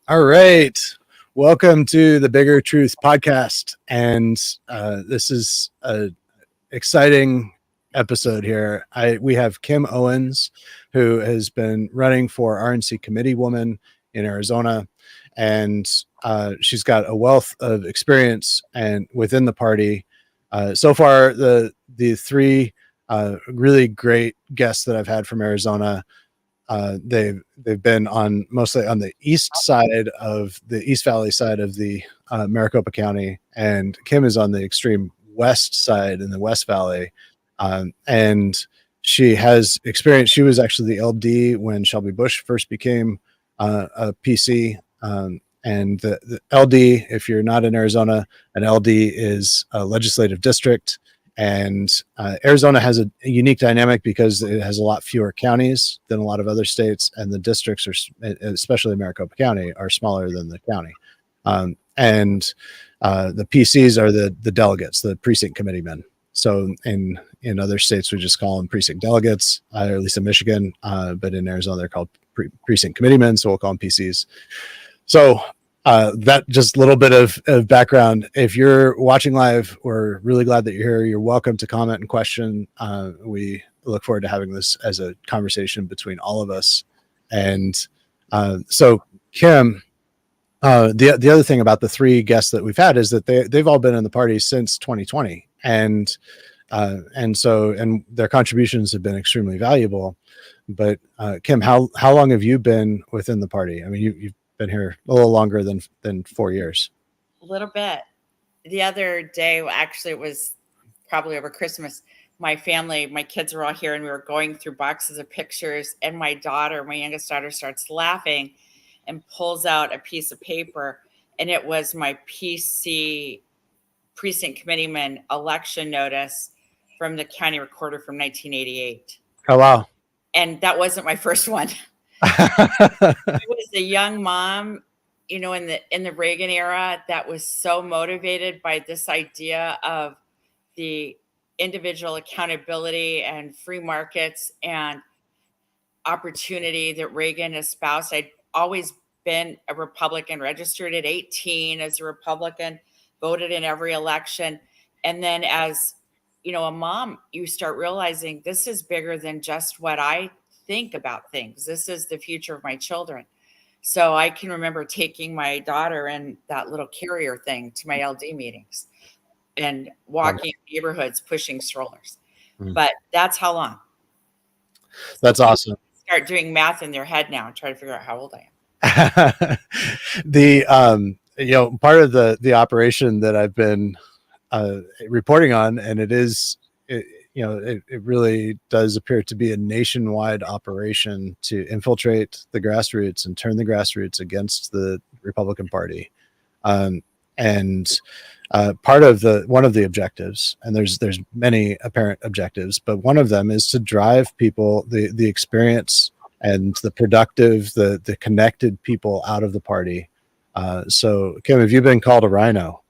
All right. Welcome to the Bigger Truth podcast. And this is an exciting episode here. We have Kim Owens, who has been running for RNC Committeewoman in Arizona. And she's got a wealth of experience and within the party. So far, the three really great guests that I've had from Arizona, they've been on mostly on the east side of the East Valley side of the Maricopa County, and Kim is on the extreme west side in the West Valley, and she has experience. She was actually the LD when Shelby Bush first became a PC. And the LD, if you're not in Arizona, an LD is a legislative district. And Arizona has a unique dynamic because it has a lot fewer counties than a lot of other states, and the districts are, especially Maricopa County, are smaller than the county. And the PCs are the delegates, the precinct committeemen. So in other states, we just call them precinct delegates, or at least in Michigan. But in Arizona, they're called precinct committeemen, so we'll call them PCs. So that just a little bit of background. If you're watching live, we're really glad that you're here. You're welcome to comment and question. We look forward to having this as a conversation between all of us. And so Kim, the other thing about the three guests that we've had is that they've all been in the party since 2020. And their contributions have been extremely valuable. But Kim, how long have you been within the party? I mean, you've been here a little longer than 4 years. A little bit. The other day, actually, it was probably over Christmas. My family, my kids were all here, and we were going through boxes of pictures. And my youngest daughter, starts laughing and pulls out a piece of paper, and it was my PC precinct committeeman election notice from the county recorder from 1988. Oh wow! And that wasn't my first one. I was a young mom, in the Reagan era, that was so motivated by this idea of the individual accountability and free markets and opportunity that Reagan espoused. I'd always been a Republican, registered at 18 as a Republican, voted in every election. And then as, a mom, you start realizing this is bigger than just what I think about things. This is the future of my children. So I can remember taking my daughter in that little carrier thing to my LD meetings and walking neighborhoods, pushing strollers. But that's how long. That's awesome. Start doing math in their head now and try to figure out how old I am. Part of the operation that I've been reporting on, and it really does appear to be a nationwide operation to infiltrate the grassroots and turn the grassroots against the Republican Party. Part of one of the objectives, and there's many apparent objectives, but one of them is to drive people, the experience and the productive, the connected people out of the party. So Kim, have you been called a rhino?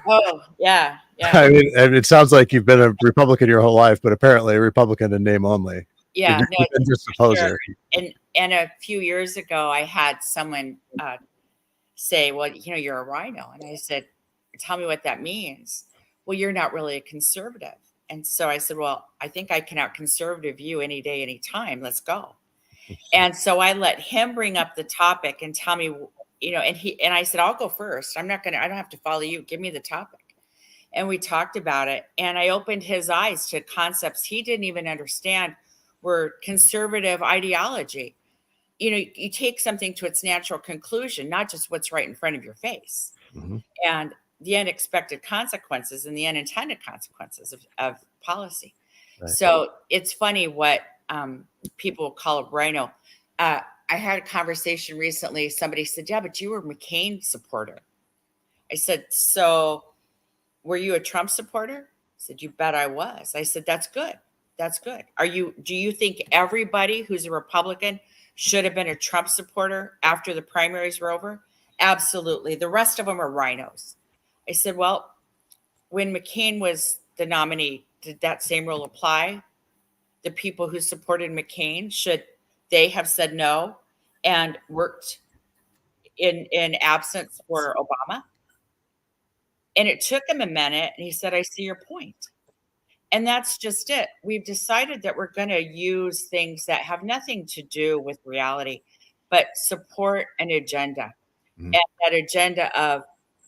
Oh, yeah. I mean, it sounds like you've been a Republican your whole life, but apparently a Republican in name only. Yeah, you've been just a poser. Sure. And a few years ago, I had someone say, "Well, you're a rhino," and I said, "Tell me what that means." "Well, you're not really a conservative." And so I said, "Well, I think I can out conservative you any day, any time. Let's go." And so I let him bring up the topic and tell me, and I said, "I'll go first. I don't have to follow you. Give me the topic." And we talked about it, and I opened his eyes to concepts he didn't even understand were conservative ideology. You take something to its natural conclusion, not just what's right in front of your face. Mm-hmm. And the unexpected consequences and the unintended consequences of policy. Right. So it's funny what people call a rhino. I had a conversation recently. Somebody said, "Yeah, but you were a McCain supporter." I said, "So were you a Trump supporter?" I said, "You bet I was." I said, "That's good. That's good. Do you think everybody who's a Republican should have been a Trump supporter after the primaries were over?" "Absolutely. The rest of them are rhinos." I said, "Well, when McCain was the nominee, did that same rule apply? The people who supported McCain, should they have said no and worked in absence for Obama. And it took him a minute, and he said, "I see your point." And that's just it. We've decided that we're going to use things that have nothing to do with reality, but support an agenda. Mhm. And that agenda of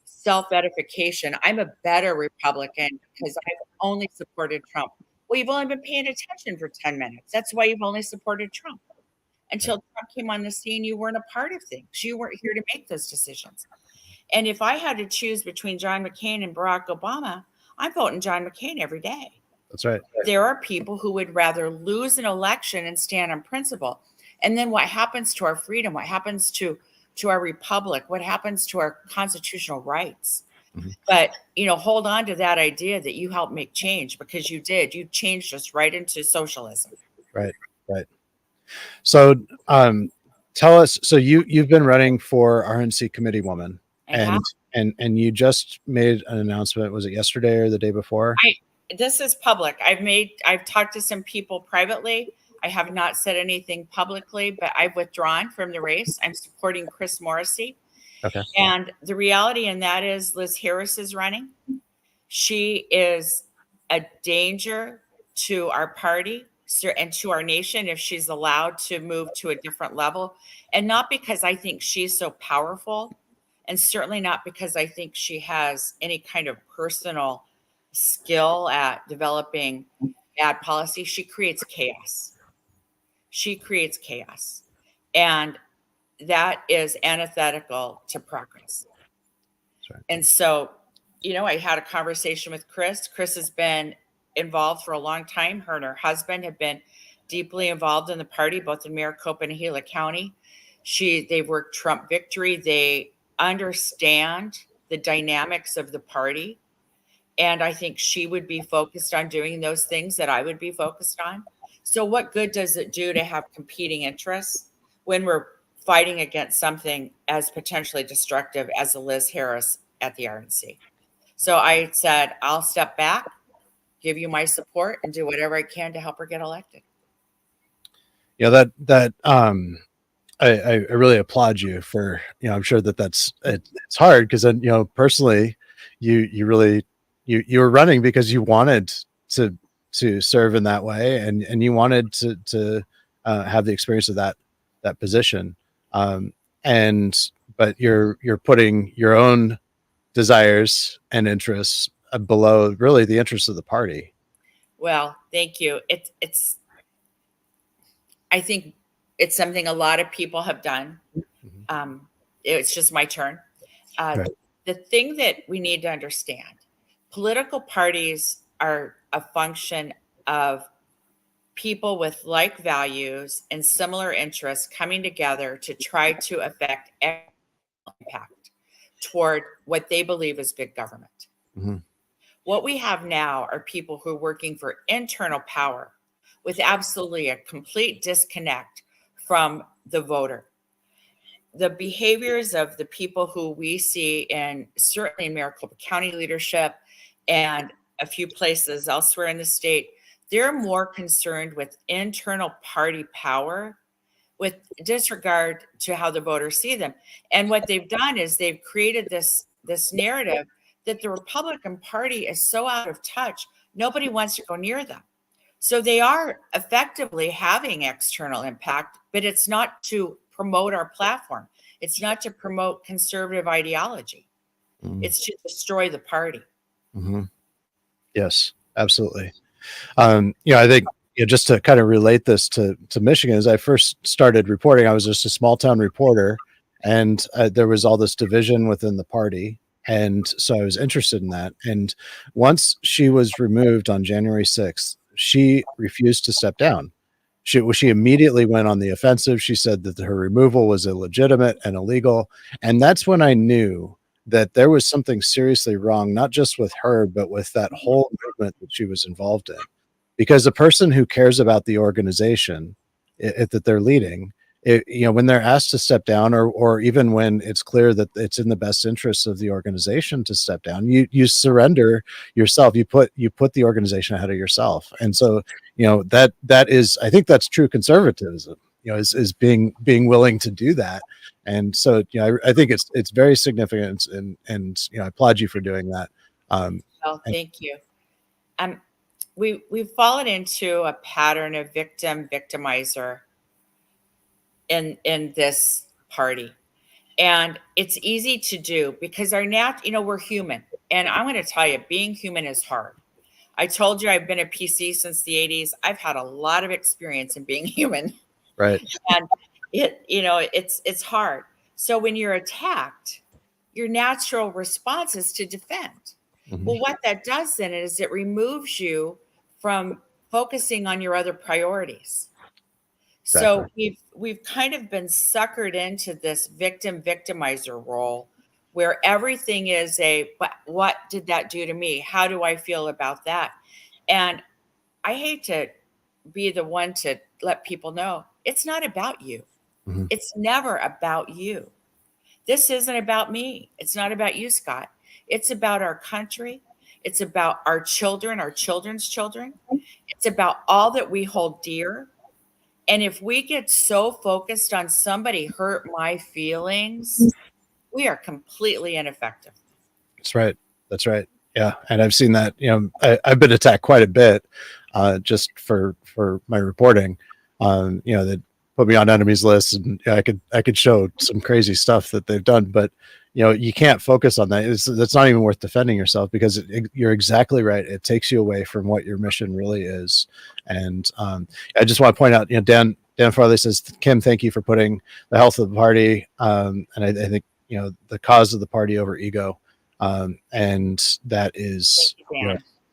self-edification. I'm a better Republican because I've only supported Trump. Well, you've only been paying attention for 10 minutes. That's why you've only supported Trump. Until Trump came on the scene, you weren't a part of things. You weren't here to make those decisions. And if I had to choose between John McCain and Barack Obama, I'm voting John McCain every day. That's right. There are people who would rather lose an election and stand on principle. And then what happens to our freedom? What happens to our republic? What happens to our constitutional rights? Mm-hmm. But, hold on to that idea that you helped make change, because you did. You changed us right into socialism. Right. So tell us, so you've been running for RNC Committeewoman, and you just made an announcement. Was it yesterday or the day before? This is public. I've talked to some people privately. I have not said anything publicly, but I've withdrawn from the race. I'm supporting Chris Morrissey. Okay. And the reality in that is Liz Harris is running. She is a danger to our party and to our nation if she's allowed to move to a different level. And not because I think she's so powerful, and certainly not because I think she has any kind of personal skill at developing bad policy. She creates chaos. And that is antithetical to progress. Right. And so, I had a conversation with Chris. Chris has been involved for a long time. Her and her husband have been deeply involved in the party, both in Maricopa and Gila County. They've worked Trump victory. They understand the dynamics of the party. And I think she would be focused on doing those things that I would be focused on. So what good does it do to have competing interests when we're fighting against something as potentially destructive as a Liz Harris at the RNC? So I said, I'll step back, give you my support, and do whatever I can to help her get elected. Yeah, I really applaud you for, I'm sure it's hard because then, personally, you really, you were running because you wanted to serve in that way, and you wanted to have the experience of that position. But you're putting your own desires and interests below really the interests of the party. Well, thank you. I think it's something a lot of people have done. Mm-hmm. It's just my turn. Right. The thing that we need to understand, political parties are a function of people with like values and similar interests coming together to try to affect impact toward what they believe is good government. Mm-hmm. What we have now are people who are working for internal power with absolutely a complete disconnect from the voter. The behaviors of the people who we see certainly in Maricopa County leadership and a few places elsewhere in the state, they're more concerned with internal party power with disregard to how the voters see them. And what they've done is they've created this narrative that the Republican Party is so out of touch, nobody wants to go near them. So they are effectively having external impact, but it's not to promote our platform. It's not to promote conservative ideology. Mm-hmm. It's to destroy the party. Mm-hmm. Yes, absolutely. I think just to kind of relate this to Michigan, as I first started reporting, I was just a small town reporter, and there was all this division within the party. And so I was interested in that. And once she was removed on January 6th, she refused to step down. She immediately went on the offensive. She said that her removal was illegitimate and illegal. And that's when I knew that there was something seriously wrong, not just with her, but with that whole movement that she was involved in. Because the person who cares about the organization that they're leading, when they're asked to step down, or even when it's clear that it's in the best interests of the organization to step down, you surrender yourself. You put the organization ahead of yourself. And so, that is, I think that's true conservatism. is being willing to do that. And so, I think it's very significant, and I applaud you for doing that. Well, thank you. We've fallen into a pattern of victimizer in this party. And it's easy to do because we're human. And I'm going to tell you, being human is hard. I told you I've been a PC since the 80s. I've had a lot of experience in being human. Right. And it's hard. So when you're attacked, your natural response is to defend. Mm-hmm. Well, what that does then is it removes you from focusing on your other priorities. Exactly. So we've kind of been suckered into this victimizer role where everything is but what did that do to me? How do I feel about that? And I hate to be the one to let people know it's not about you. Mm-hmm. It's never about you. This isn't about me. It's not about you, Scott. It's about our country. It's about our children, our children's children. It's about all that we hold dear. And if we get so focused on somebody hurt my feelings, we are completely ineffective. That's right. That's right. Yeah. And I've seen that, I've been attacked quite a bit, just for my reporting, that put me on enemies lists, and I could show some crazy stuff that they've done, but you can't focus on that. That's not even worth defending yourself, because you're exactly right. It takes you away from what your mission really is. And I just want to point out, Dan Farley says, Kim, thank you for putting the health of the party, and I think the cause of the party over ego, and that is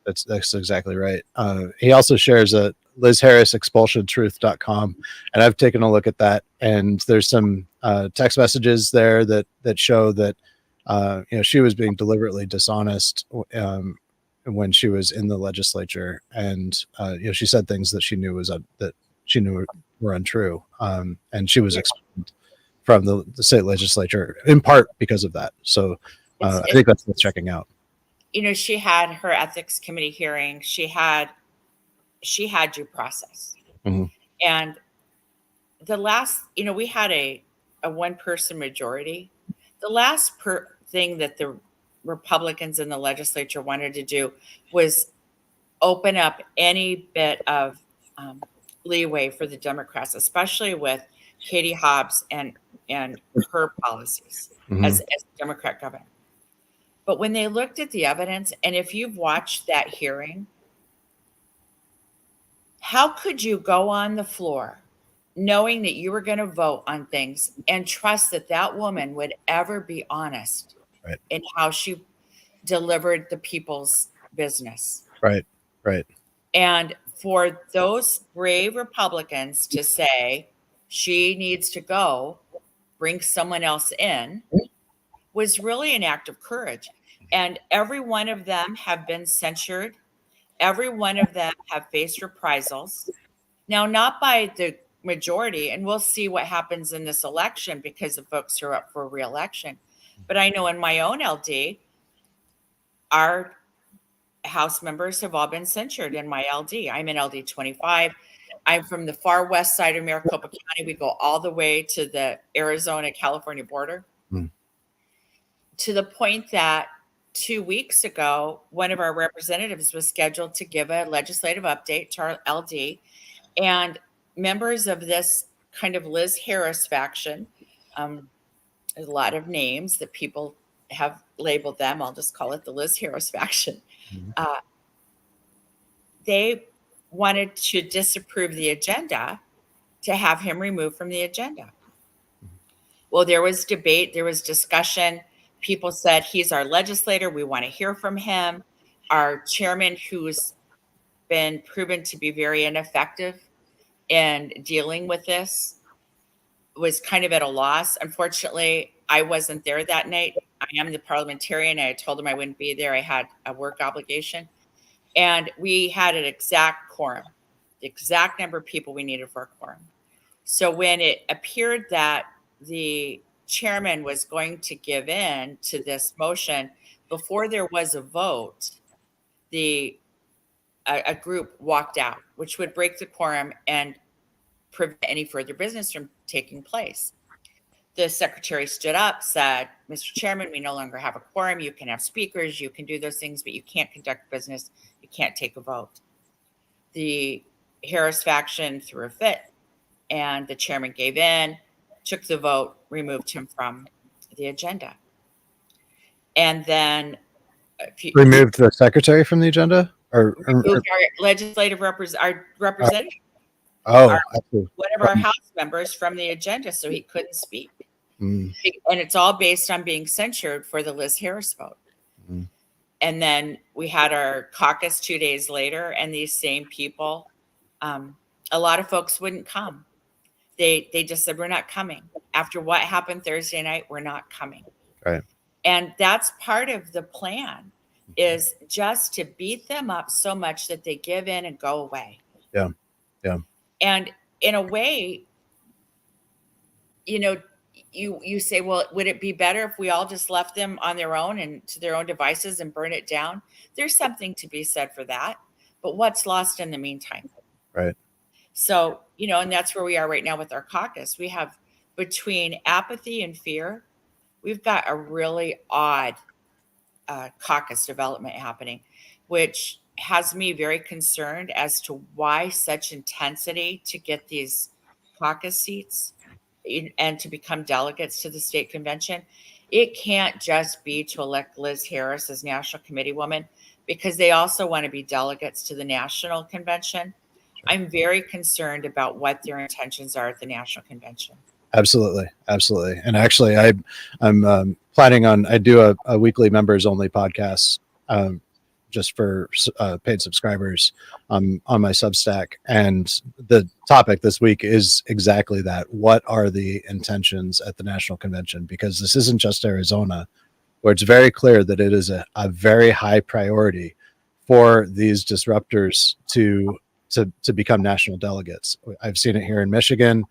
that's exactly right. He also shares a Liz Harris expulsiontruth.com, and I've taken a look at that, and there's some text messages there that show that she was being deliberately dishonest when she was in the legislature, and she said things that she knew were untrue, and she was expelled from the state legislature in part because of that. So I think that's worth checking out. She had her ethics committee hearing. She had due process. Mm-hmm. And the last, we had a one-person majority. The last thing that the Republicans in the legislature wanted to do was open up any bit of leeway for the Democrats, especially with Katie Hobbs and her policies as Democrat governor. But when they looked at the evidence, and if you've watched that hearing, how could you go on the floor knowing that you were going to vote on things and trust that that woman would ever be honest in how she delivered the people's business? Right. And for those brave Republicans to say she needs to go, bring someone else in, was really an act of courage. And every one of them have been censured. Every one of them have faced reprisals. Now, not by the majority, and we'll see what happens in this election because of folks who are up for re-election. But I know in my own LD, our House members have all been censured in my LD. I'm in LD 25. I'm from the far west side of Maricopa County. We go all the way to the Arizona-California border. To the point that 2 weeks ago, one of our representatives was scheduled to give a legislative update to our LD, and members of this kind of Liz Harris faction, a lot of names that people have labeled them, I'll just call it the Liz Harris faction. They wanted to disapprove the agenda to have him removed from the agenda. Well, there was debate, there was discussion. People said, he's our legislator, we want to hear from him. Our chairman, who's been proven to be very ineffective in dealing with this, was kind of at a loss. Unfortunately, I wasn't there that night. I am the parliamentarian. I told him I wouldn't be there. I had a work obligation. And we had an exact quorum, the exact number of people we needed for a quorum. So when it appeared that the chairman was going to give in to this motion, before there was a vote, a group walked out, which would break the quorum, and prevent any further business from taking place. The secretary stood up, said, Mr. Chairman, we no longer have a quorum. You can have speakers, you can do those things, but you can't conduct business. You can't take a vote. The Harris faction threw a fit, and the chairman gave in, took the vote, removed him from the agenda. And then removed the secretary from the agenda, or removed our legislative representative. One of our House members from the agenda, so he couldn't speak. And it's all based on being censured for the Liz Harris vote. And then we had our caucus 2 days later, and these same people, a lot of folks wouldn't come. They just said, we're not coming. After what happened Thursday night, we're not coming. Right. And that's part of the plan, is just to beat them up so much that they give in and go away. Yeah. Yeah. And in a way, you say, well, would it be better if we all just left them on their own and to their own devices and burn it down? There's something to be said for that. But what's lost in the meantime? Right. So, and that's where we are right now with our caucus. We have, between apathy and fear, we've got a really odd caucus development happening, which has me very concerned as to why such intensity to get these caucus seats and to become delegates to the state convention. It can't just be to elect Liz Harris as national committeewoman, because they also want to be delegates to the national convention. I'm very concerned about what their intentions are at the national convention. Absolutely. And actually, I'm planning on, I do a weekly members only podcast just for paid subscribers on my Substack. And the topic this week is exactly that. What are the intentions at the national convention? Because this isn't just Arizona, where it's very clear that it is a very high priority for these disruptors to become national delegates. I've seen it here in Michigan.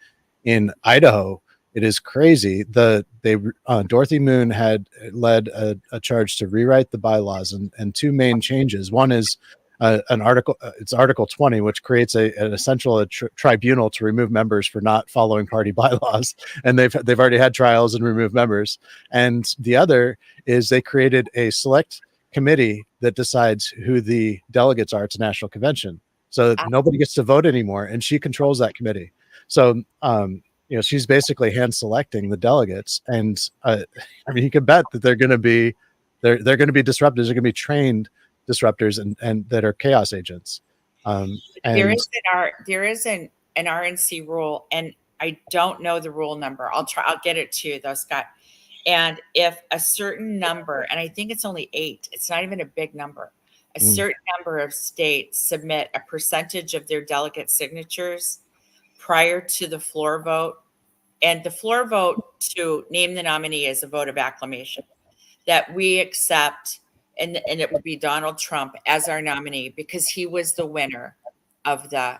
In Idaho, it is crazy. Dorothy Moon had led a charge to rewrite the bylaws, and two main changes. One is an article. It's Article 20, which creates an essential tribunal to remove members for not following party bylaws, and they've already had trials and removed members. And the other is they created a select committee that decides who the delegates are to national convention. So nobody gets to vote anymore, and she controls that committee. So, she's basically hand selecting the delegates, and you can bet that they're going to be disruptors. They're going to be trained disruptors and that are chaos agents. There is an RNC rule, and I don't know the rule number. I'll get it to you though, Scott. And if a certain number, and I think it's only 8, it's not even a big number. A certain number of states submit a percentage of their delegate signatures prior to the floor vote. And the floor vote to name the nominee is a vote of acclamation that we accept. And it would be Donald Trump as our nominee because he was the winner of the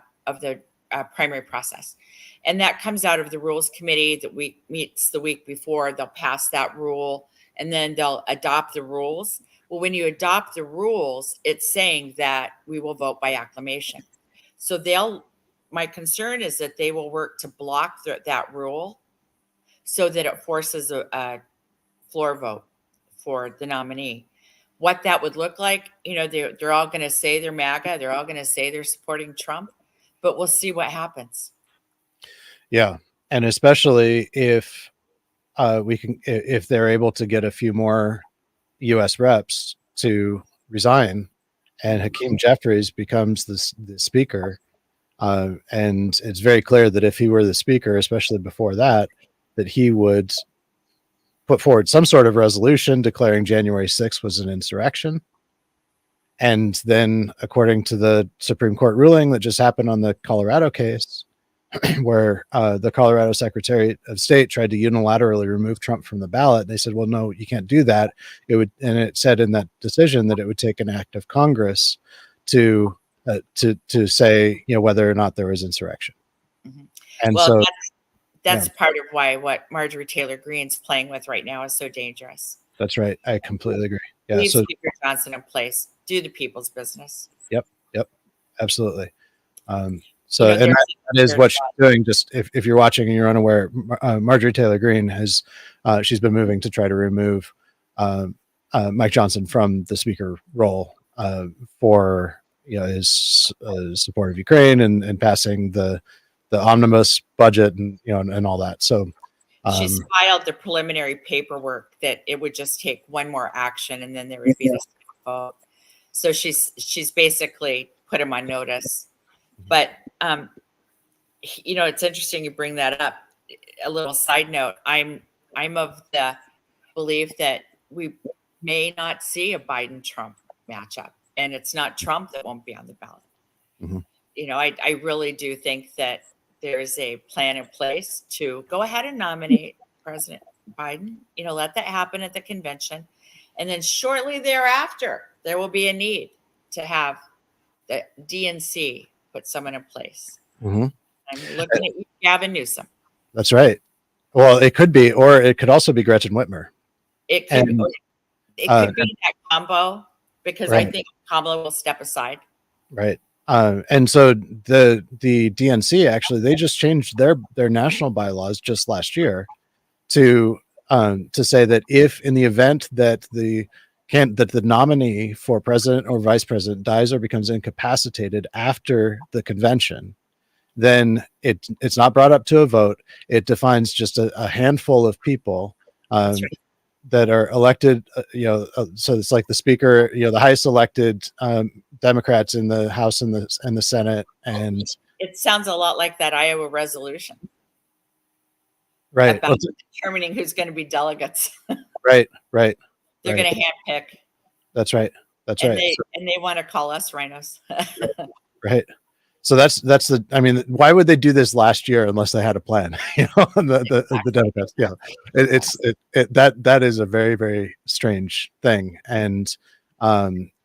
primary process. And that comes out of the rules committee that meets the week before. They'll pass that rule and then they'll adopt the rules. Well, when you adopt the rules, it's saying that we will vote by acclamation. So my concern is that they will work to block that rule so that it forces a floor vote for the nominee. What that would look like, they're all going to say they're MAGA. They're all going to say they're supporting Trump, but we'll see what happens. Yeah. And especially if if they're able to get a few more U.S. reps to resign and Hakeem Jeffries becomes the speaker. And it's very clear that if he were the speaker, especially before that he would put forward some sort of resolution declaring January 6th was an insurrection. And then, according to the Supreme Court ruling that just happened on the Colorado case, where the Colorado Secretary of State tried to unilaterally remove Trump from the ballot, they said, well, no, you can't do that. And it said in that decision that it would take an act of Congress to say, whether or not there was insurrection. Mm-hmm. And so that's part of why what Marjorie Taylor Greene's playing with right now is so dangerous. That's right. I completely agree. Yeah. Leave Speaker Johnson in place. Do the people's business. Yep. Absolutely. So, You know, and that is there's what she's doing. Just if you're watching and you're unaware, Marjorie Taylor Greene has she's been moving to try to remove Mike Johnson from the speaker role for his support of Ukraine and passing the omnibus budget and all that. So she's filed the preliminary paperwork that it would just take one more action and then there would be this vote. So she's basically put him on notice. But it's interesting you bring that up. A little side note: I'm of the belief that we may not see a Biden-Trump matchup, and it's not Trump that won't be on the ballot. Mm-hmm. I really do think that there's a plan in place to go ahead and nominate President Biden. Let that happen at the convention, and then shortly thereafter, there will be a need to have the DNC put someone in place. Mm-hmm. I'm looking at you, Gavin Newsom. That's right. Well, it could be, or it could also be Gretchen Whitmer. It could be that combo, because right. I think Kamala will step aside. Right. And so the DNC, actually, they just changed their national bylaws just last year to say that if in the event that the nominee for president or vice president dies or becomes incapacitated after the convention, then it's not brought up to a vote. It defines just a handful of people That's right. that are elected. So it's like the speaker, the highest elected Democrats in the House and the Senate, and it sounds a lot like that Iowa resolution, right? About determining who's going to be delegates. Right. They're going to handpick. That's right. And they want to call us rhinos. Right. So that's why would they do this last year unless they had a plan? The Democrats. Yeah, that is a very, very strange thing. And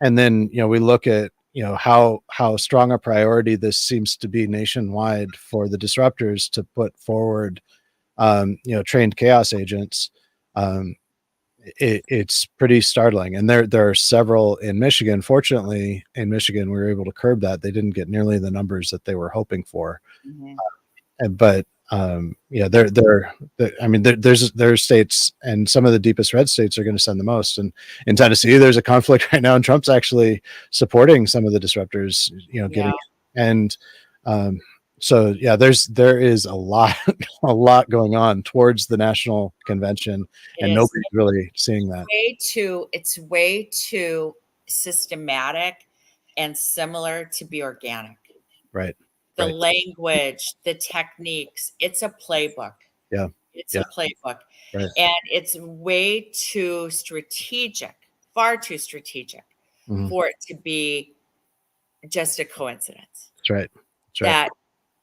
then we look at how strong a priority this seems to be nationwide for the disruptors to put forward trained chaos agents. It's pretty startling, and there are several in Michigan. Fortunately, in Michigan, we were able to curb that. They didn't get nearly the numbers that they were hoping for. Mm-hmm. But there's states, and some of the deepest red states are going to send the most. And in Tennessee, there's a conflict right now, and Trump's actually supporting some of the disruptors. So yeah, there is a lot going on towards the national convention, and nobody's really seeing that. It's way too systematic and similar to be organic. Right. The language, the techniques, it's a playbook. Yeah. It's a playbook. Right. And it's way too strategic, far too strategic for it to be just a coincidence. That's right. That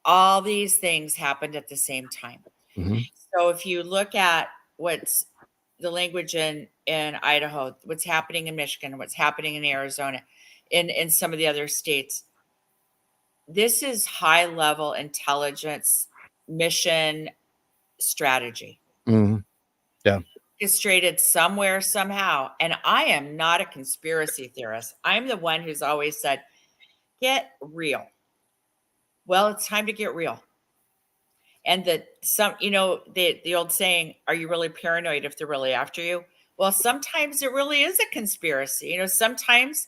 all these things happened at the same time. Mm-hmm. So if you look at what's the language in Idaho, what's happening in Michigan, what's happening in Arizona, in some of the other states, this is high level intelligence mission strategy. Mm-hmm. Yeah. Orchestrated somewhere, somehow. And I am not a conspiracy theorist. I'm the one who's always said, get real. Well, it's time to get real. And the old saying, are you really paranoid if they're really after you? Well, sometimes it really is a conspiracy. Sometimes,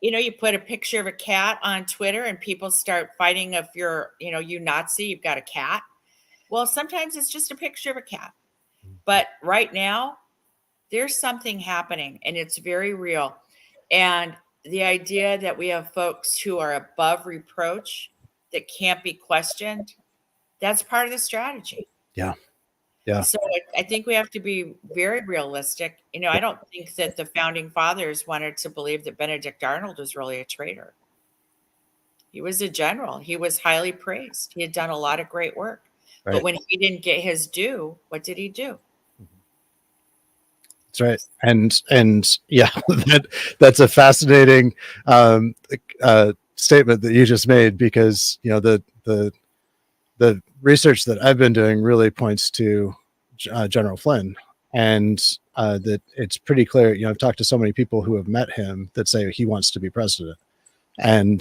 you put a picture of a cat on Twitter and people start fighting if you're, you Nazi, you've got a cat. Well, sometimes it's just a picture of a cat. But right now, there's something happening and it's very real. And the idea that we have folks who are above reproach that can't be questioned, that's part of the strategy. Yeah. So I think we have to be very realistic. I don't think that the founding fathers wanted to believe that Benedict Arnold was really a traitor. He was a general. He was highly praised. He had done a lot of great work. Right. But when he didn't get his due, what did he do? That's right. And yeah, that's a fascinating statement that you just made, because the research that I've been doing really points to General Flynn, and that it's pretty clear. I've talked to so many people who have met him that say he wants to be president, and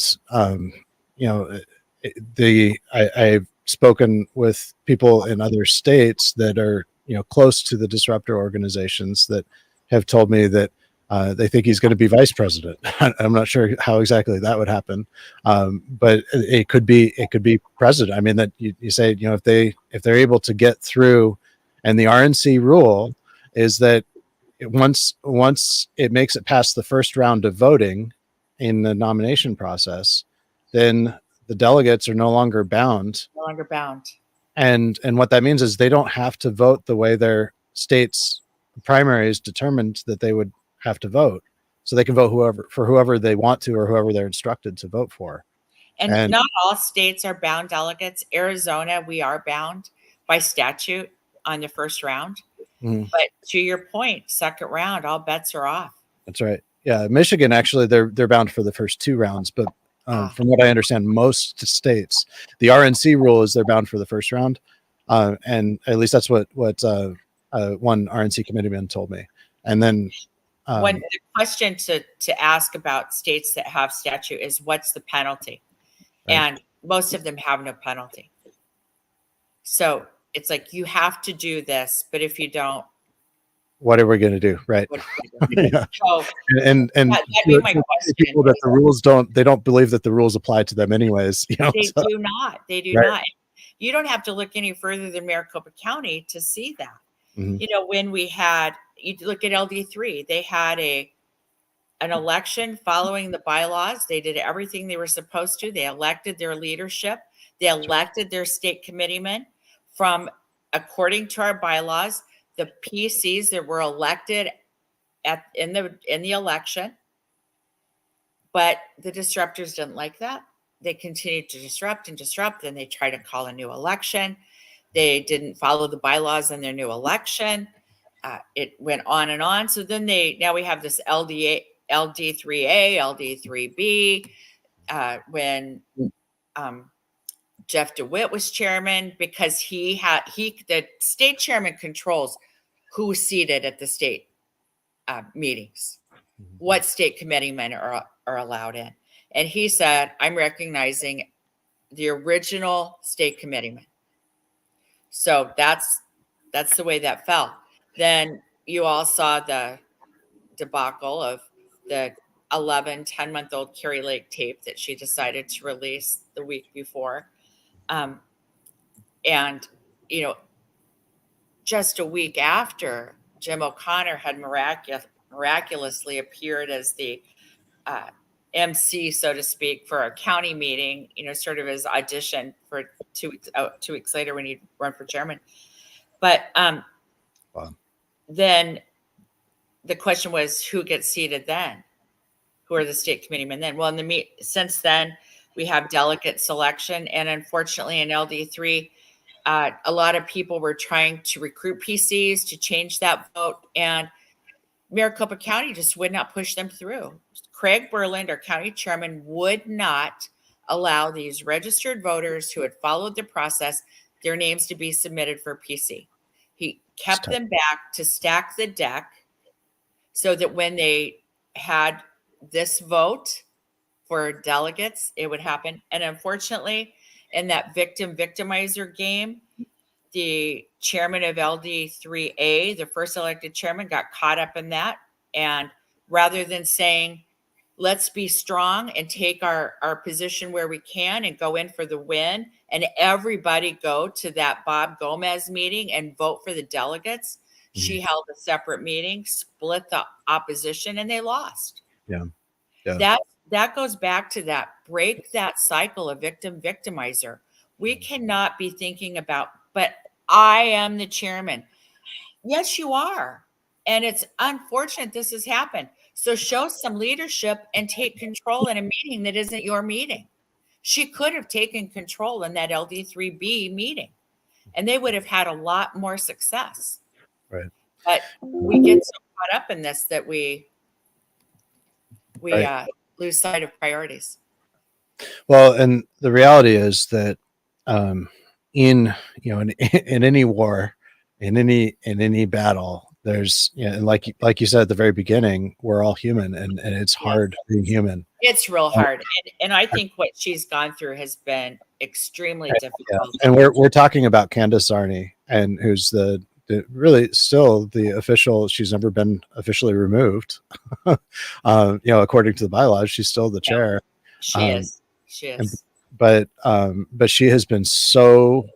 I've spoken with people in other states that are, close to the disruptor organizations that have told me that they think he's going to be vice president. I'm not sure how exactly that would happen, but it could be president. I mean, that you say, if they're able to get through, and the RNC rule is that once it makes it past the first round of voting in the nomination process, then the delegates are no longer bound. No longer bound. And what that means is they don't have to vote the way their state's primaries determined that they would have to vote. So they can vote whoever they want to, or whoever they're instructed to vote for. And not all states are bound delegates. Arizona, we are bound by statute on the first round. Mm-hmm. But to your point, second round, all bets are off. That's right. Yeah, Michigan, actually, they're bound for the first two rounds, but from what I understand, most states, the RNC rule is they're bound for the first round, and at least that's what one RNC committeeman told me. And then the question to ask about states that have statute is, what's the penalty? Right. And most of them have no penalty. So it's like, you have to do this, but if you don't, what are we going to do? Right. Yeah. So, and that'd be my question. People that the rules they don't believe that the rules apply to them anyways. They do not. They do not. You don't have to look any further than Maricopa County to see that. Mm-hmm. When you look at LD3, they had an election following the bylaws. They did everything they were supposed to. They elected their leadership. They elected their state committeemen according to our bylaws. The PCs that were elected in the election, but the disruptors didn't like that. They continued to disrupt, and they tried to call a new election. They didn't follow the bylaws in their new election. It went on and on. So then now we have this LD3A, LD3B, when Jeff DeWitt was chairman, because the state chairman controls who's seated at the state meetings, what state committeemen are allowed in. And he said, I'm recognizing the original state committeemen. So that's the way that fell. Then you all saw the debacle of the 10-month-old Carrie Lake tape that she decided to release the week before. And, just a week after, Jim O'Connor had miraculously appeared as the MC, so to speak, for a county meeting, sort of his audition for 2 weeks later when he'd run for chairman. But wow. Then the question was, who gets seated then? Who are the state committeemen then? Well, since then, we have delegate selection. And unfortunately, in LD3, a lot of people were trying to recruit PCs to change that vote. And Maricopa County just would not push them through. Craig Berland, our county chairman, would not allow these registered voters who had followed the process, their names to be submitted for PC. He kept them back to stack the deck so that when they had this vote for delegates, it would happen. And unfortunately, in that victimizer game, the chairman of LD3A, the first elected chairman, got caught up in that. And rather than saying, let's be strong and take our position where we can and go in for the win, and everybody go to that Bob Gomez meeting and vote for the delegates, she held a separate meeting, split the opposition, and they lost. Yeah. That goes back to break that cycle of victimizer. We cannot be thinking about, but I am the chairman. Yes, you are. And it's unfortunate this has happened. So show some leadership and take control in a meeting that isn't your meeting. She could have taken control in that LD3B meeting, and they would have had a lot more success. Right. But we get so caught up in this that we lose sight of priorities. Well, and the reality is that in any war, in any battle, there's, and like you said at the very beginning, we're all human, and it's hard being human. It's real hard. And I think what she's gone through has been extremely difficult. And we're talking about Candace Arney, and who's the really still the official. She's never been officially removed. According to the bylaws, she's still the chair. She is. But she has been so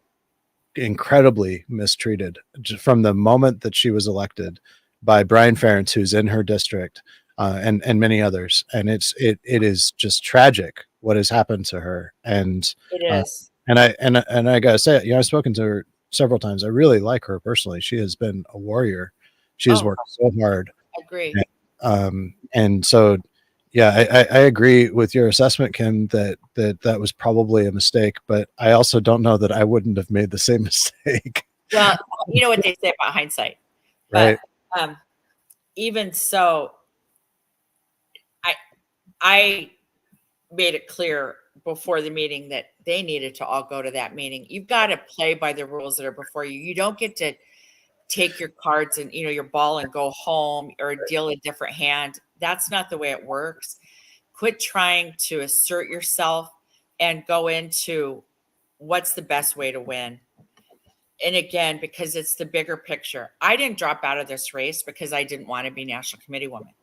incredibly mistreated from the moment that she was elected by Brian Ferentz, who's in her district, and many others. And it is just tragic what has happened to her. And it is. And I gotta say, I've spoken to her several times. I really like her personally. She has been a warrior. She has worked so hard. I agree. And so, yeah, I agree with your assessment, Kim, that was probably a mistake, but I also don't know that I wouldn't have made the same mistake. Well, you know what they say about hindsight, right? But, even so, I made it clear before the meeting that they needed to all go to that meeting. You've got to play by the rules that are before you. You don't get to take your cards and your ball and go home or deal a different hand. That's not the way it works. Quit trying to assert yourself and go into what's the best way to win. And again, because it's the bigger picture. I didn't drop out of this race because I didn't want to be National Committeewoman.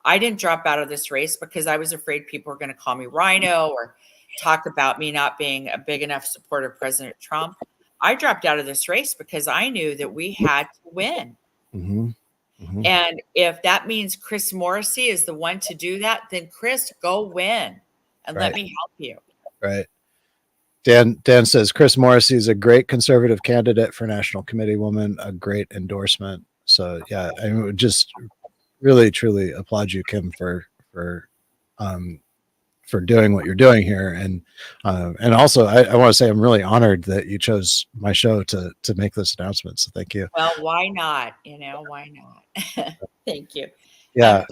I didn't drop out of this race because I was afraid people were going to call me Rhino or talk about me not being a big enough supporter of President Trump. I dropped out of this race because I knew that we had to win. Mm-hmm. Mm-hmm. And if that means Chris Morrissey is the one to do that, then Chris, go win and let me help you. Right. Dan says Chris Morrissey is a great conservative candidate for National Committeewoman, a great endorsement. So yeah, I would just really truly applaud you, Kim, for doing what you're doing here, and also I want to say I'm really honored that you chose my show to make this announcement. So thank you. Well, why not? Why not? Thank you. Yeah.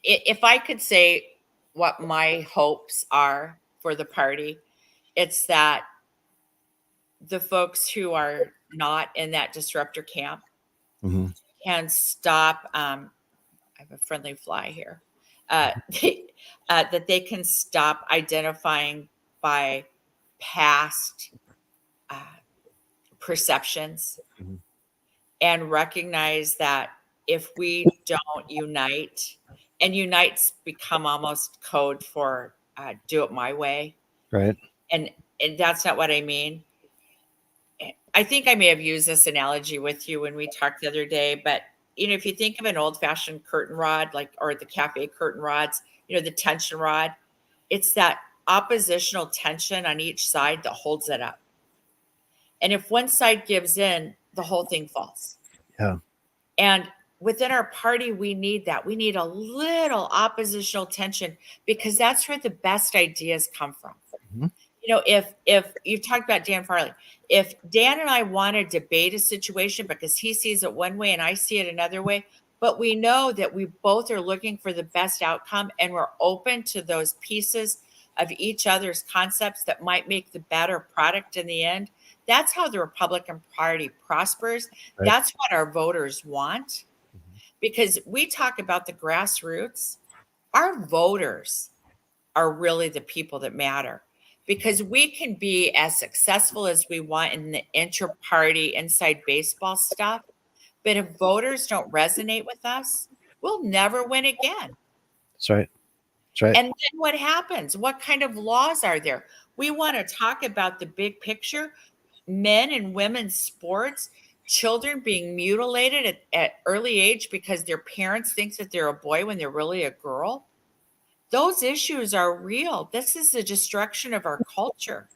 If I could say what my hopes are for the party, it's that the folks who are not in that disruptor camp can stop. I have a friendly fly here. That they can stop identifying by past perceptions and recognize that if we don't unite, and unite's become almost code for do it my way. Right. And that's not what I mean. I think I may have used this analogy with you when we talked the other day, but if you think of an old-fashioned curtain rod, or the cafe curtain rods, the tension rod, it's that oppositional tension on each side that holds it up. And if one side gives in, the whole thing falls. Yeah. And within our party, we need that. We need a little oppositional tension because that's where the best ideas come from. Mm-hmm. If you talked about Dan Farley, if Dan and I want to debate a situation because he sees it one way and I see it another way, but we know that we both are looking for the best outcome and we're open to those pieces of each other's concepts that might make the better product in the end. That's how the Republican Party prospers. Right. That's what our voters want. Because we talk about the grassroots, our voters are really the people that matter. Because we can be as successful as we want in the inter-party inside baseball stuff, but if voters don't resonate with us, we'll never win again. That's right. That's right. And then what happens? What kind of laws are there? We want to talk about the big picture, men and women's sports, children being mutilated at early age because their parents think that they're a boy when they're really a girl. Those issues are real. This is the destruction of our culture.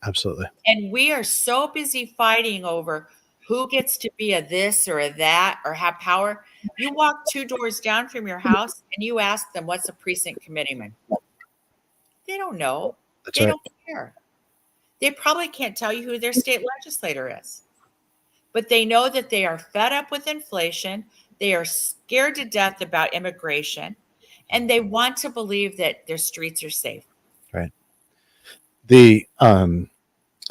Absolutely. And we are so busy fighting over who gets to be a this or a that or have power. You walk 2 doors down from your house and you ask them, what's a precinct committeeman? They don't know. That's they right. don't care. They probably can't tell you who their state legislator is. But they know that they are fed up with inflation. They are scared to death about immigration. And they want to believe that their streets are safe. Right. The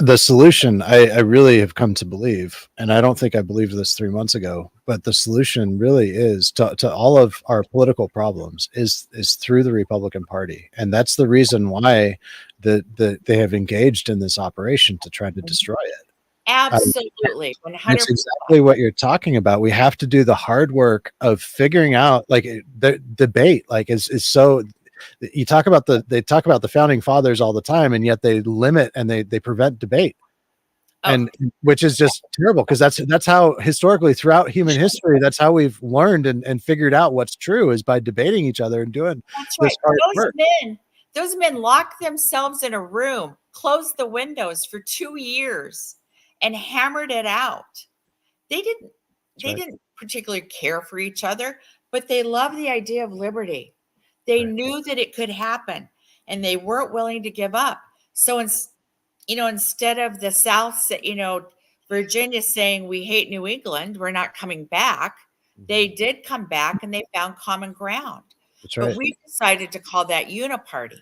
the solution, I really have come to believe, and I don't think I believed this 3 months ago, but the solution really is to all of our political problems is through the Republican Party. And that's the reason why they have engaged in this operation to try to destroy it. Absolutely. 100%. It's exactly what you're talking about. We have to do the hard work of figuring out, like, the debate, like, is so. They talk about the founding fathers all the time, and yet they limit and they prevent debate, and which is just terrible, because that's how historically throughout human history, that's how we've learned and figured out what's true, is by debating each other and doing this hard work. Those men locked themselves in a room, closed the windows for 2 years, and hammered it out. They didn't particularly care for each other, but they loved the idea of liberty. They knew that it could happen, and they weren't willing to give up. So, instead of the South, Virginia saying, we hate New England, we're not coming back, they did come back, and they found common ground. That's right. But we decided to call that uniparty.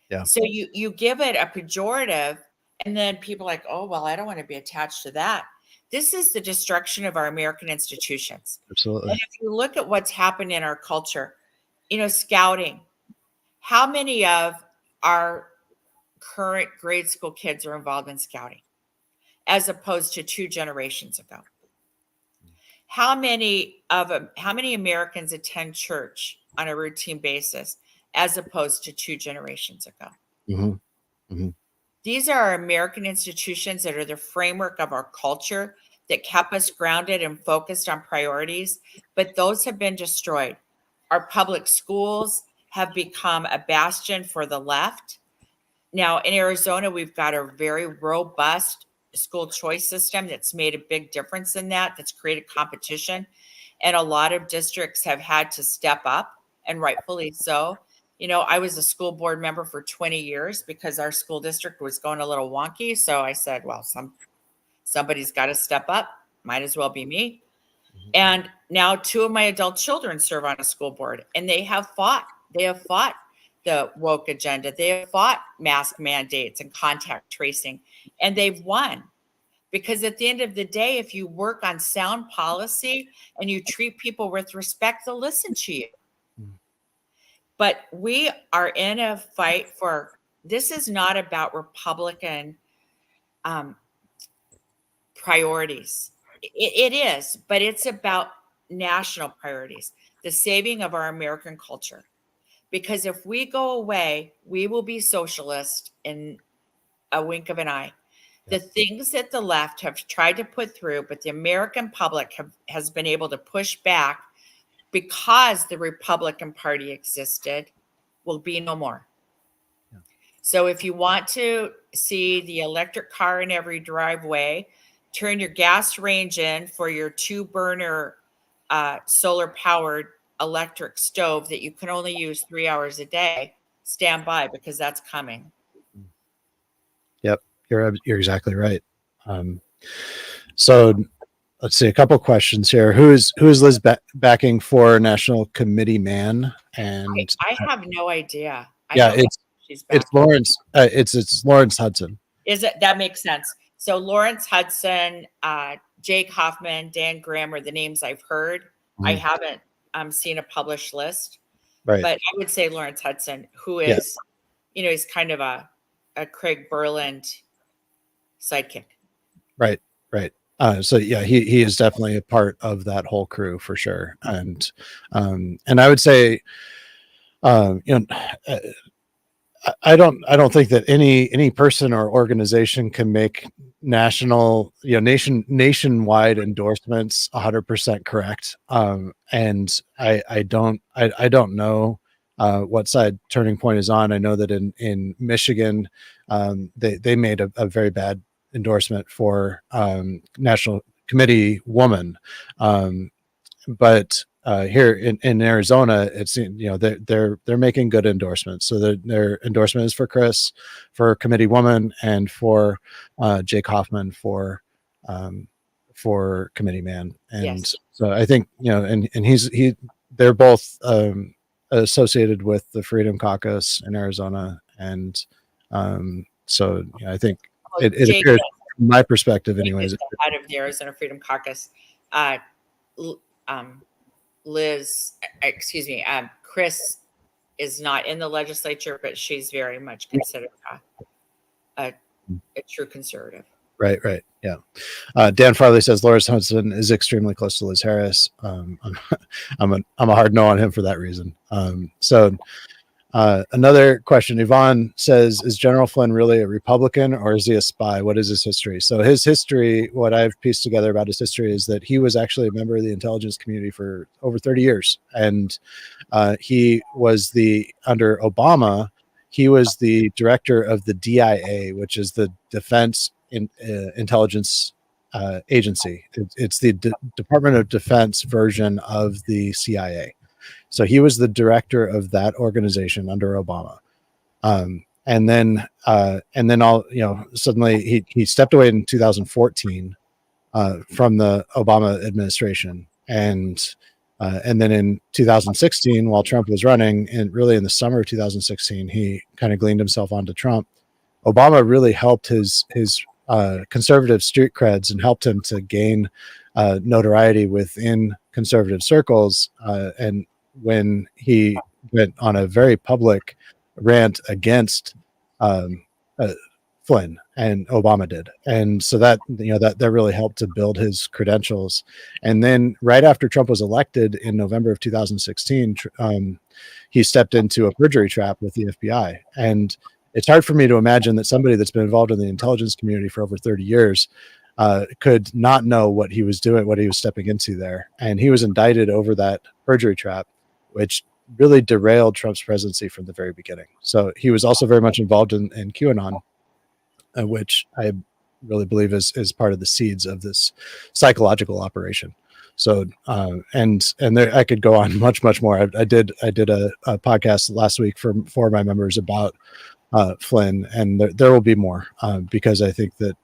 Yeah. So you give it a pejorative, and then people are like, oh, well, I don't want to be attached to that. This is the destruction of our American institutions. Absolutely. And if you look at what's happened in our culture, scouting, how many of our current grade school kids are involved in scouting as opposed to 2 generations ago? How many Americans attend church on a routine basis as opposed to 2 generations ago? Mm-hmm. Mm-hmm. These are our American institutions that are the framework of our culture, that kept us grounded and focused on priorities, but those have been destroyed. Our public schools have become a bastion for the left. Now, in Arizona, we've got a very robust school choice system that's made a big difference in that's created competition. And a lot of districts have had to step up, and rightfully so. I was a school board member for 20 years because our school district was going a little wonky. So I said, well, somebody's got to step up. Might as well be me. And now 2 of my adult children serve on a school board, and they have fought. They have fought the woke agenda. They have fought mask mandates and contact tracing, and they've won. Because at the end of the day, if you work on sound policy and you treat people with respect, they'll listen to you. But we are in a fight this is not about Republican priorities. It is, but it's about national priorities, the saving of our American culture. Because if we go away, we will be socialist in a wink of an eye. The things that the left have tried to put through, but the American public has been able to push back because the Republican Party existed, will be no more. Yeah. So if you want to see the electric car in every driveway, turn your gas range in for your 2-burner solar-powered electric stove that you can only use 3 hours a day, stand by, because that's coming. Yep, you're exactly right. So let's see, a couple questions here. Who is Liz backing for National Committeeman? And I have no idea. It's Lawrence. It's Lawrence Hudson. Is it? That makes sense. So Lawrence Hudson, Jake Hoffman, Dan Graham are the names I've heard. I haven't seen a published list, right? But I would say Lawrence Hudson, who is, he's kind of a Craig Berland sidekick. Right. So yeah, he is definitely a part of that whole crew for sure. And I would say, I don't think that any person or organization can make national, nationwide endorsements 100% correct. And I don't know what side Turning Point is on. I know that in Michigan, they made a very bad endorsement for National Committeewoman, but here in Arizona, it's they're making good endorsements. So their endorsement is for Chris, for Committeewoman, and for Jake Hoffman for Committeeman. And so I think and they're both associated with the Freedom Caucus in Arizona, and So I think Oh, it Jake, appeared, from my perspective, Jake is anyways. the head of the Arizona Freedom Caucus. Uh, Liz, excuse me, Chris is not in the legislature, but she's very much considered a true conservative. Right. Yeah. Dan Farley says Lawrence Hudson is extremely close to Liz Harris. I'm a hard no on him for that reason. Another question, Yvonne says, is General Flynn really a Republican or is he a spy? What is his history? So his history, what I've pieced together about his history is that he was actually a member of the intelligence community for over 30 years. And he was under Obama, he was the director of the DIA, which is the Defense Intelligence Agency. It's the Department of Defense version of the CIA. So he was the director of that organization under Obama. And then suddenly he stepped away in 2014 from the Obama administration. And then in 2016, while Trump was running, and really in the summer of 2016, he kind of gleaned himself onto Trump. Obama really helped his conservative street creds and helped him to gain notoriety within conservative circles. And when he went on a very public rant against Flynn, and Obama did, and so that that really helped to build his credentials. And then right after Trump was elected in November of 2016, he stepped into a perjury trap with the FBI. And it's hard for me to imagine that somebody that's been involved in the intelligence community for over 30 years could not know what he was doing, what he was stepping into there. And he was indicted over that perjury trap, which really derailed Trump's presidency from the very beginning. So he was also very much involved in QAnon, which I really believe is part of the seeds of this psychological operation. So, and there, I could go on much more. I did a podcast last week for my members about Flynn, and there will be more because I think that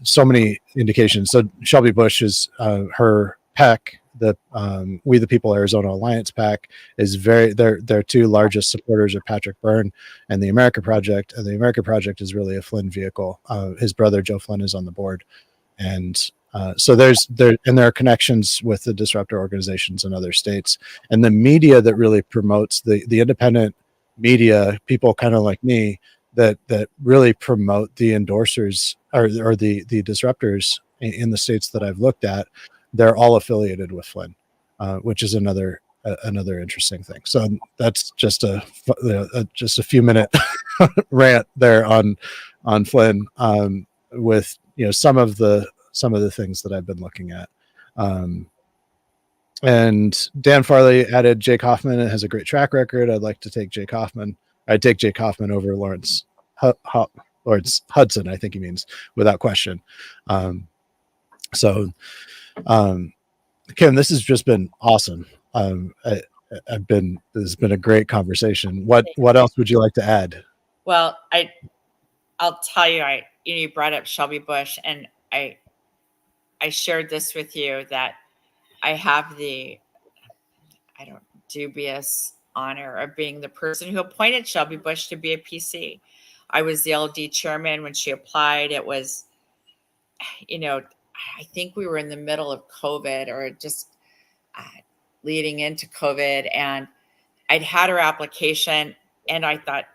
so many indications. So Shelby Bush is her PAC, the We the People Arizona Alliance PAC, is their two largest supporters are Patrick Byrne and the America Project, and the America Project is really a Flynn vehicle. His brother Joe Flynn is on the board, and so there are connections with the disruptor organizations in other states, and the media that really promotes the independent media, people kind of like me that really promote the endorsers or the disruptors in the states that I've looked at. They're all affiliated with Flynn, which is another interesting thing. So that's just a few minute rant there on Flynn, with some of the things that I've been looking at. And Dan Farley added, Jake Hoffman has a great track record. I'd like to take Jake Hoffman. I'd take Jake Hoffman over Lawrence Hudson, I think he means, without question. Kim, this has just been awesome. This has been a great conversation. What else would you like to add? Well, I'll tell you, you brought up Shelby Bush, and I shared this with you that I have the dubious honor of being the person who appointed Shelby Bush to be a PC. I was the LD chairman when she applied. It was, I think we were in the middle of COVID or just leading into COVID, and I'd had her application, and I thought,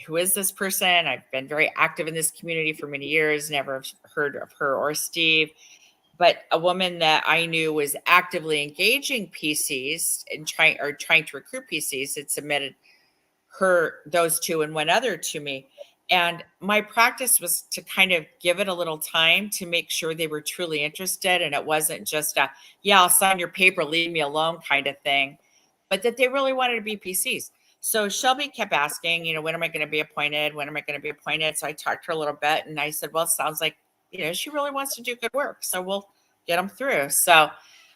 who is this person? I've been very active in this community for many years, never heard of her or Steve, but a woman that I knew was actively engaging PCs and trying to recruit PCs had submitted those two and one other to me. And my practice was to kind of give it a little time to make sure they were truly interested. And it wasn't just I'll sign your paper, leave me alone kind of thing, but that they really wanted to be PCs. So Shelby kept asking, when am I going to be appointed? When am I going to be appointed? So I talked to her a little bit, and I said, well, it sounds like, she really wants to do good work. So we'll get them through. So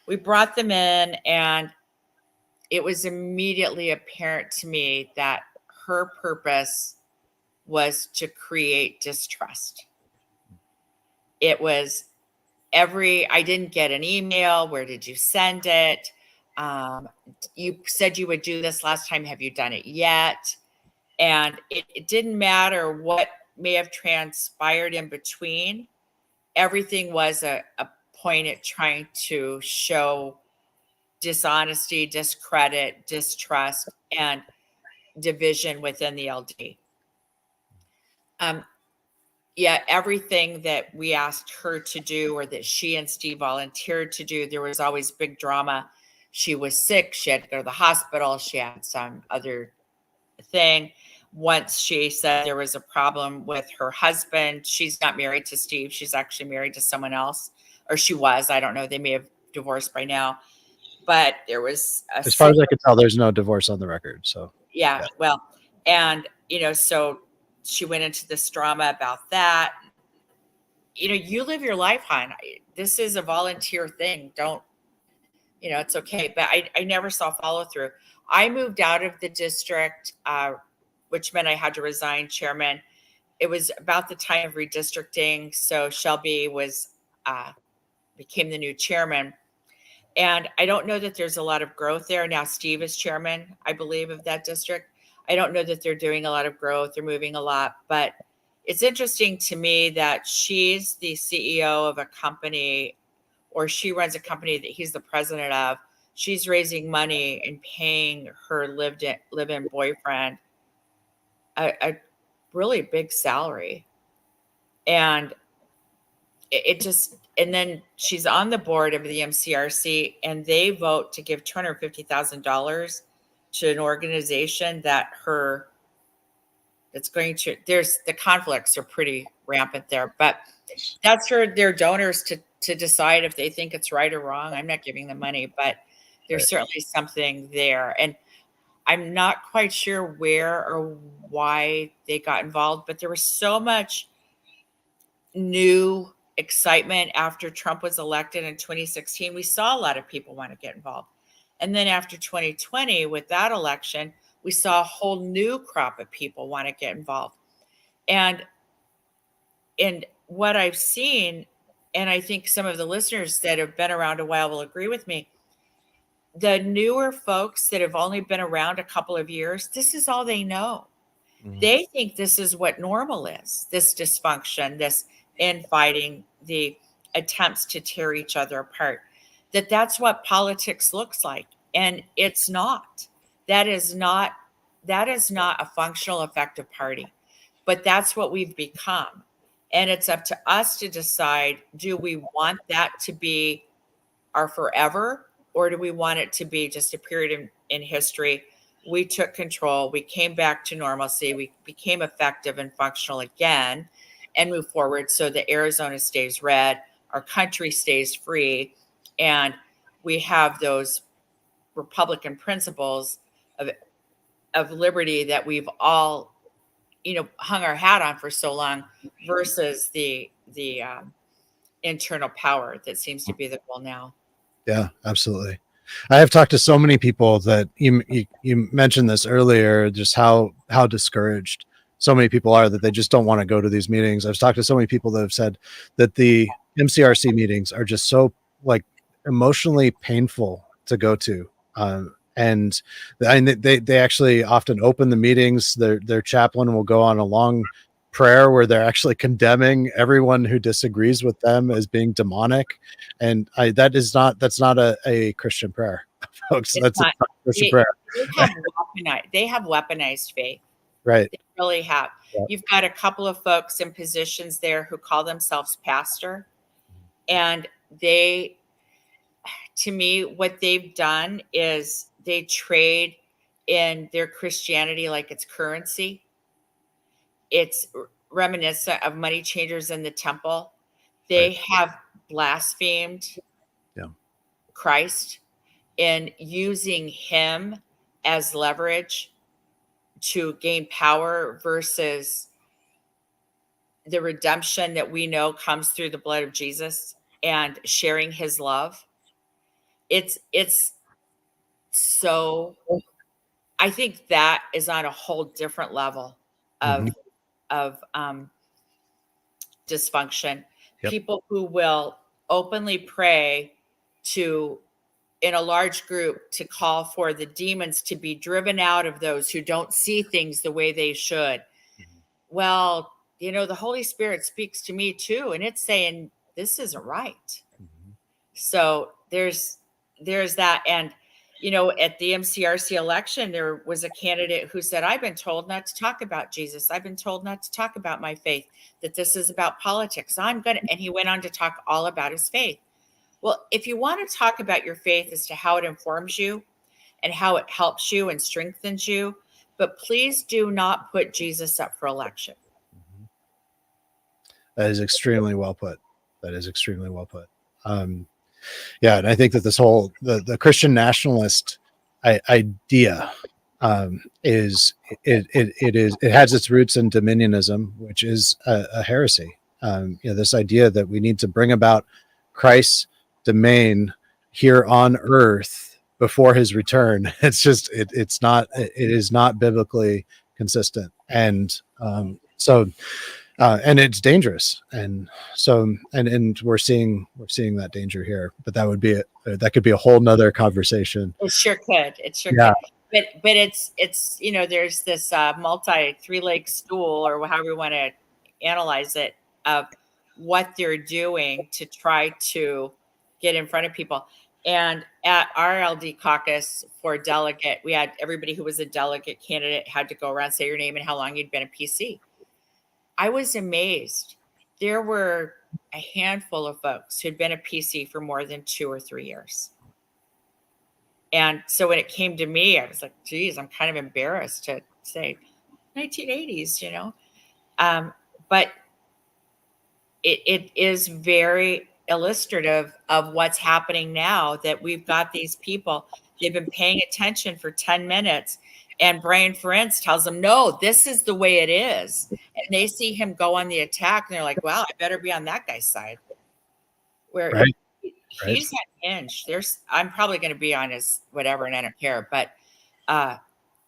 we brought them in, and it was immediately apparent to me that her purpose was to create distrust. It was I didn't get an email. Where did you send it? You said you would do this last time. Have you done it yet? And it didn't matter what may have transpired in between. Everything was a point at trying to show dishonesty, discredit, distrust, and division within the LD. Yeah, everything that we asked her to do or that she and Steve volunteered to do, there was always big drama. She was sick. She had to go to the hospital. She had some other thing. Once she said there was a problem with her husband, she's not married to Steve. She's actually married to someone else, or she was. I don't know. They may have divorced by now. But there was as far as I can tell, there's no divorce on the record. So yeah. Well, and so she went into this drama about that. You live your life, hon. This is a volunteer thing. Don't, it's okay. But I never saw follow through. I moved out of the district, which meant I had to resign chairman. It was about the time of redistricting. So Shelby became the new chairman. And I don't know that there's a lot of growth there. Now Steve is chairman, I believe, of that district. I don't know that they're doing a lot of growth. They're moving a lot, but it's interesting to me that she's the CEO of a company, or she runs a company that he's the president of. She's raising money and paying her live-in boyfriend a really big salary. And and then she's on the board of the MCRC, and they vote to give $250,000 to an organization there's the conflicts are pretty rampant there, but that's for their donors to decide if they think it's right or wrong. I'm not giving them money, but there's certainly something there. And I'm not quite sure where or why they got involved, but there was so much new excitement after Trump was elected in 2016. We saw a lot of people want to get involved. And then after 2020, with that election, we saw a whole new crop of people want to get involved. And what I've seen, and I think some of the listeners that have been around a while will agree with me, the newer folks that have only been around a couple of years, this is all they know. Mm-hmm. They think this is what normal is, this dysfunction, this infighting, the attempts to tear each other apart, that's what politics looks like. And it's not. That is not a functional, effective party. But that's what we've become. And it's up to us to decide, do we want that to be our forever, or do we want it to be just a period in history? We took control. We came back to normalcy. We became effective and functional again and move forward so that Arizona stays red, our country stays free, and we have those Republican principles of liberty that we've all, hung our hat on for so long, versus the internal power that seems to be the goal now. Yeah, absolutely. I have talked to so many people that you mentioned this earlier, just how discouraged so many people are that they just don't want to go to these meetings. I've talked to so many people that have said that the MCRC meetings are just so emotionally painful to go to. And they actually often open the meetings. Their chaplain will go on a long prayer where they're actually condemning everyone who disagrees with them as being demonic. And that's not a Christian prayer, folks. That's not a Christian prayer. They have weaponized faith. Right. They really have. Yep. You've got a couple of folks in positions there who call themselves pastor. And to me, what they've done is they trade in their Christianity like it's currency. It's reminiscent of money changers in the temple. They have blasphemed Christ in using him as leverage to gain power versus the redemption that we know comes through the blood of Jesus and sharing his love. It's so, I think that is on a whole different level of dysfunction. Yep. People who will openly pray to in a large group to call for the demons to be driven out of those who don't see things the way they should. Well, the Holy Spirit speaks to me too, and it's saying this isn't right. So there's that. And at the MCRC election, there was a candidate who said, I've been told not to talk about Jesus. I've been told not to talk about my faith, that this is about politics. And he went on to talk all about his faith. Well, if you want to talk about your faith as to how it informs you and how it helps you and strengthens you, but please do not put Jesus up for election. That is extremely well put. Yeah, and I think that this whole the Christian nationalist idea it has its roots in dominionism, which is a heresy. This idea that we need to bring about Christ's domain here on earth before his return. It's just it is not biblically consistent, and and it's dangerous, and so and we're seeing that danger here. But that could be a whole nother conversation. It sure could. Could. But it's there's this three-leg stool, or however you want to analyze it, of what they're doing to try to get in front of people. And at RLD caucus for delegate, we had everybody who was a delegate candidate had to go around, say your name and how long you'd been a PC. I was amazed. There were a handful of folks who'd been a PC for more than 2 or 3 years. And so when it came to me, I was like, geez, I'm kind of embarrassed to say 1980s, but it is very illustrative of what's happening now, that we've got these people, they've been paying attention for 10 minutes, and Brian Ferencz tells them, no, this is the way it is. And they see him go on the attack, and they're like, well, I better be on that guy's side. Where he's unhinged. I'm probably going to be on his whatever, and I don't care, but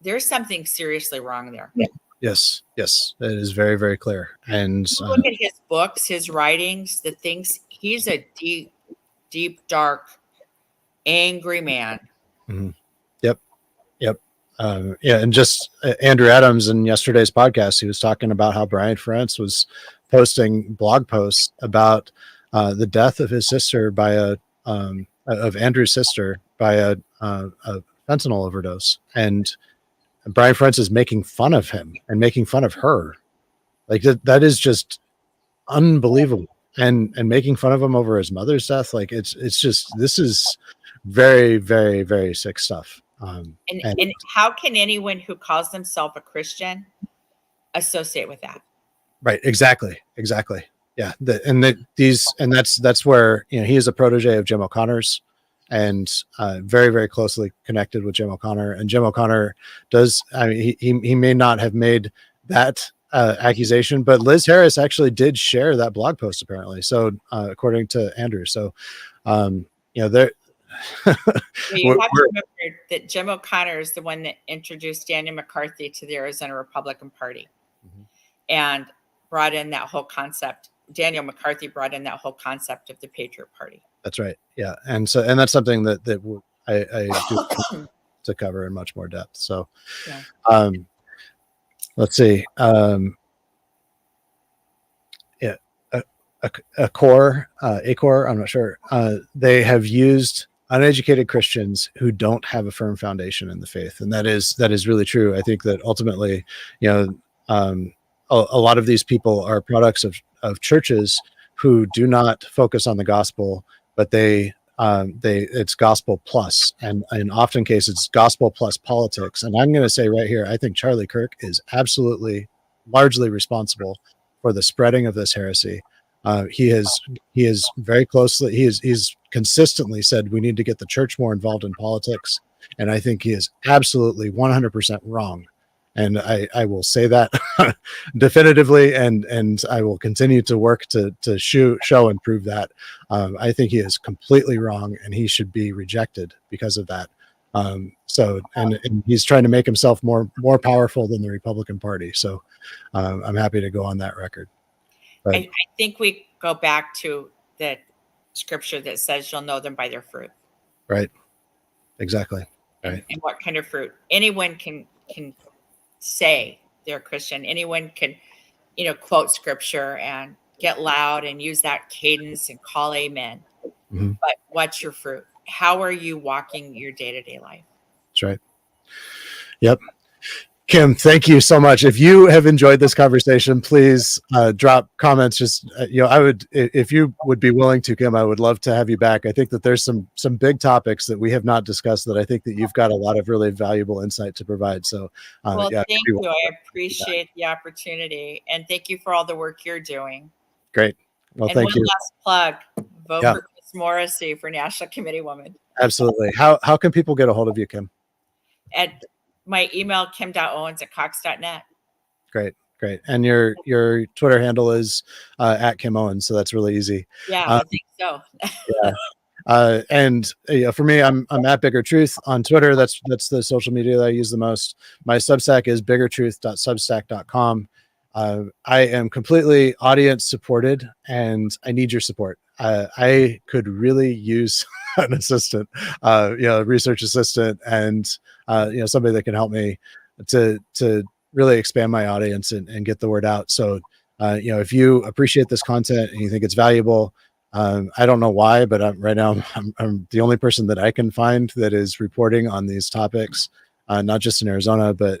there's something seriously wrong there. Yes, that is very, very clear. And look at his books, his writings, the things. He's a deep, dark, angry man. Mm-hmm. Yep. And just Andrew Adams in yesterday's podcast, he was talking about how Brian Ferencz was posting blog posts about the death of his sister of Andrew's sister by a fentanyl overdose, and Brian Ferencz is making fun of him and making fun of her. Like that is just unbelievable, and making fun of him over his mother's death. Like it's just, this is very, very, very sick stuff. And how can anyone who calls themselves a Christian associate with that? Right. Exactly. Yeah. That's where, he is a protege of Jim O'Connor's, and very, very closely connected with Jim O'Connor. And Jim O'Connor he may not have made that accusation, but Liz Harris actually did share that blog post, apparently. So according to Andrew, so there. You have to remember that Jim O'Connor is the one that introduced Daniel McCarthy to the Arizona Republican Party, and brought in that whole concept. Daniel McCarthy brought in that whole concept of the Patriot Party. That's right. Yeah. And that's something that I do to cover in much more depth. So, let's see. Acor, I'm not sure. They have used uneducated Christians who don't have a firm foundation in the faith. And that is really true. I think that ultimately, a lot of these people are products of churches who do not focus on the gospel, but it's gospel plus, and in often cases it's gospel plus politics. And I'm going to say right here, I think Charlie Kirk is absolutely largely responsible for the spreading of this heresy. He's consistently said we need to get the church more involved in politics, and I think he is absolutely 100% wrong. And I will say that definitively, and I will continue to work to show and prove that. I think he is completely wrong, and he should be rejected because of that. And he's trying to make himself more powerful than the Republican Party. So I'm happy to go on that record. But I think we go back to the scripture that says you'll know them by their fruit. Right. Exactly. Right. And what kind of fruit. Anyone can say they're Christian. Anyone can, quote scripture and get loud and use that cadence and call amen. Mm-hmm. But what's your fruit? How are you walking your day-to-day life? That's right. Yep. Kim, thank you so much. If you have enjoyed this conversation, please drop comments. Just I would, if you would be willing to, Kim, I would love to have you back. I think that there's some big topics that we have not discussed that I think that you've got a lot of really valuable insight to provide. So, well, yeah, thank you. I appreciate the opportunity, and thank you for all the work you're doing. Great. Well, and thank you. One last plug: vote for Chris Morrissey for National Committeewoman. Absolutely. How can people get a hold of you, Kim? At my email, kim.owens@cox.net. Great. And your Twitter handle is at Kim Owens, so that's really easy. Yeah, I think so. Yeah. And for me, I'm at Bigger Truth on Twitter. That's the social media that I use the most. My Substack is biggertruth.substack.com. I am completely audience supported, and I need your support. I could really use an assistant, research assistant, and somebody that can help me to really expand my audience and get the word out. So, if you appreciate this content and you think it's valuable, I don't know why, but right now I'm the only person that I can find that is reporting on these topics, not just in Arizona, but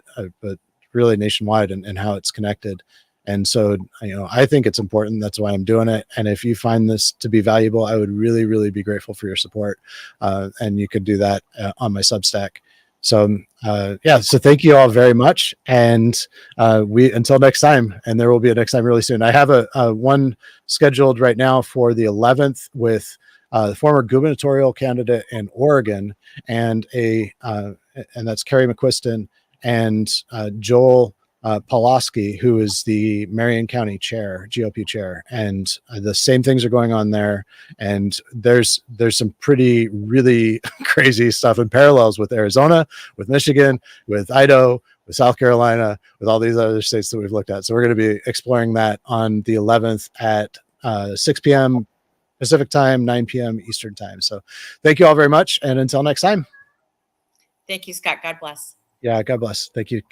really nationwide, and how it's connected. And so, I think it's important. That's why I'm doing it. And if you find this to be valuable, I would really, really be grateful for your support. And you could do that on my Substack. So, so thank you all very much. And until next time, and there will be a next time really soon. I have a one scheduled right now for the 11th with the former gubernatorial candidate in Oregon, and that's Kerry McQuiston and Joel Pawlowski, who is the Marion County GOP chair, and the same things are going on there. And there's some pretty really crazy stuff in parallels with Arizona, with Michigan, with Idaho, with South Carolina, with all these other states that we've looked at. So we're going to be exploring that on the 11th at 6 p.m. Pacific time, 9 p.m. Eastern time. So thank you all very much. And until next time. Thank you, Scott. God bless. Yeah, God bless. Thank you.